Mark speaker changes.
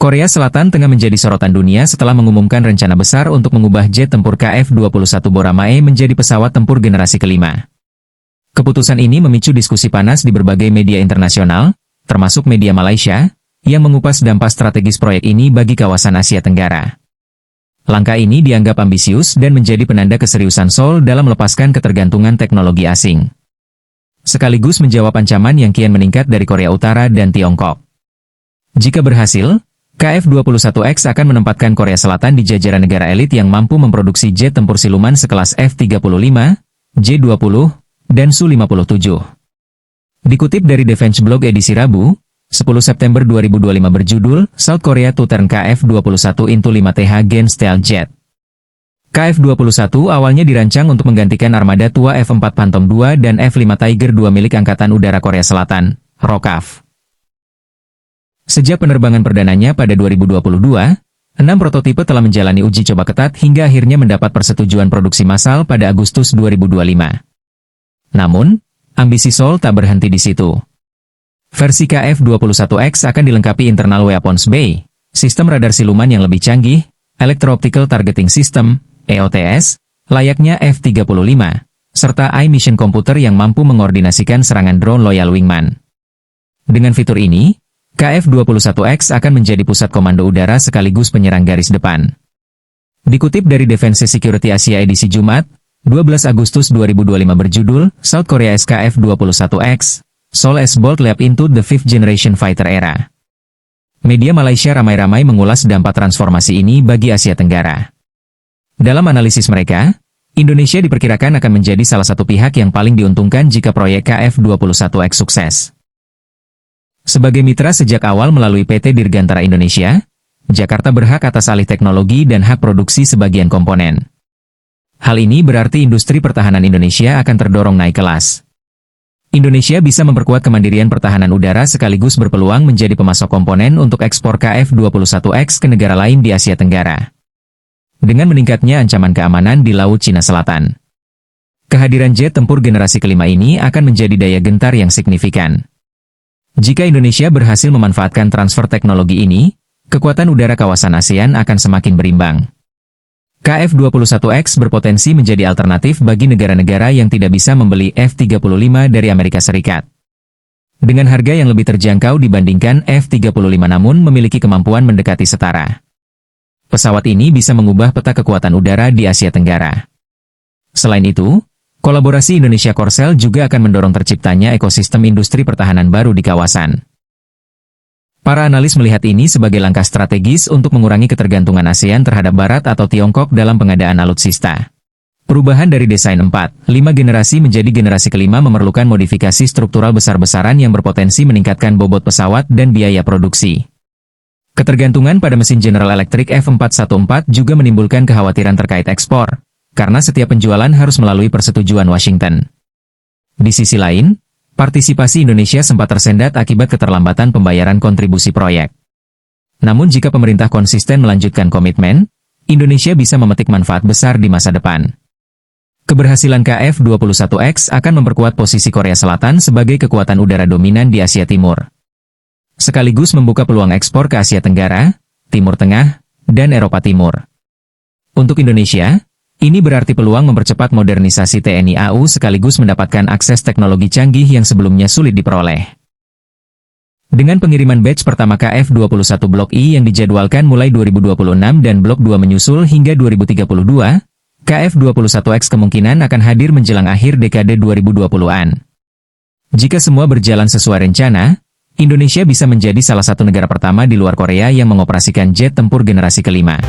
Speaker 1: Korea Selatan tengah menjadi sorotan dunia setelah mengumumkan rencana besar untuk mengubah jet tempur KF-21 Boramae menjadi pesawat tempur generasi kelima. Keputusan ini memicu diskusi panas di berbagai media internasional, termasuk media Malaysia, yang mengupas dampak strategis proyek ini bagi kawasan Asia Tenggara. Langkah ini dianggap ambisius dan menjadi penanda keseriusan Seoul dalam melepaskan ketergantungan teknologi asing. Sekaligus menjawab ancaman yang kian meningkat dari Korea Utara dan Tiongkok. Jika berhasil, KF-21X akan menempatkan Korea Selatan di jajaran negara elit yang mampu memproduksi jet tempur siluman sekelas F-35, J-20, dan Su-57. Dikutip dari Defense Blog edisi Rabu, 10 September 2025 berjudul, South Korea to turn KF-21 into 5TH Gen Stealth Jet. KF-21 awalnya dirancang untuk menggantikan armada tua F-4 Phantom II dan F-5 Tiger II milik Angkatan Udara Korea Selatan, ROKAV. Sejak penerbangan perdananya pada 2022, 6 prototipe telah menjalani uji coba ketat hingga akhirnya mendapat persetujuan produksi massal pada Agustus 2025. Namun, ambisi Seoul tak berhenti di situ. Versi KF-21X akan dilengkapi Internal Weapons Bay, sistem radar siluman yang lebih canggih, Electro-Optical Targeting System, EOTS, layaknya F-35, serta Eye Mission Computer yang mampu mengordinasikan serangan drone Loyal Wingman. Dengan fitur ini, KF-21X akan menjadi pusat komando udara sekaligus penyerang garis depan. Dikutip dari Defense Security Asia edisi Jumat, 12 Agustus 2025 berjudul, South Korea KF-21X, Seoul as Bold Leap into the Fifth Generation Fighter Era. Media Malaysia ramai-ramai mengulas dampak transformasi ini bagi Asia Tenggara. Dalam analisis mereka, Indonesia diperkirakan akan menjadi salah satu pihak yang paling diuntungkan jika proyek KF-21X sukses. Sebagai mitra sejak awal melalui PT Dirgantara Indonesia, Jakarta berhak atas alih teknologi dan hak produksi sebagian komponen. Hal ini berarti industri pertahanan Indonesia akan terdorong naik kelas. Indonesia bisa memperkuat kemandirian pertahanan udara sekaligus berpeluang menjadi pemasok komponen untuk ekspor KF-21X ke negara lain di Asia Tenggara. Dengan meningkatnya ancaman keamanan di Laut Cina Selatan, kehadiran jet tempur generasi kelima ini akan menjadi daya gentar yang signifikan. Jika Indonesia berhasil memanfaatkan transfer teknologi ini, kekuatan udara kawasan ASEAN akan semakin berimbang. KF-21X berpotensi menjadi alternatif bagi negara-negara yang tidak bisa membeli F-35 dari Amerika Serikat. Dengan harga yang lebih terjangkau dibandingkan F-35 namun memiliki kemampuan mendekati setara. Pesawat ini bisa mengubah peta kekuatan udara di Asia Tenggara. Selain itu, kolaborasi Indonesia Korsel juga akan mendorong terciptanya ekosistem industri pertahanan baru di kawasan. Para analis melihat ini sebagai langkah strategis untuk mengurangi ketergantungan ASEAN terhadap Barat atau Tiongkok dalam pengadaan alutsista. Perubahan dari desain 4-5 generasi menjadi generasi kelima memerlukan modifikasi struktural besar-besaran yang berpotensi meningkatkan bobot pesawat dan biaya produksi. Ketergantungan pada mesin General Electric F414 juga menimbulkan kekhawatiran terkait ekspor, karena setiap penjualan harus melalui persetujuan Washington. Di sisi lain, partisipasi Indonesia sempat tersendat akibat keterlambatan pembayaran kontribusi proyek. Namun jika pemerintah konsisten melanjutkan komitmen, Indonesia bisa memetik manfaat besar di masa depan. Keberhasilan KF-21X akan memperkuat posisi Korea Selatan sebagai kekuatan udara dominan di Asia Timur, sekaligus membuka peluang ekspor ke Asia Tenggara, Timur Tengah, dan Eropa Timur. Untuk Indonesia, ini berarti peluang mempercepat modernisasi TNI AU sekaligus mendapatkan akses teknologi canggih yang sebelumnya sulit diperoleh. Dengan pengiriman batch pertama KF-21 Blok I yang dijadwalkan mulai 2026 dan Blok 2 menyusul hingga 2032, KF-21X kemungkinan akan hadir menjelang akhir dekade 2020-an. Jika semua berjalan sesuai rencana, Indonesia bisa menjadi salah satu negara pertama di luar Korea yang mengoperasikan jet tempur generasi kelima.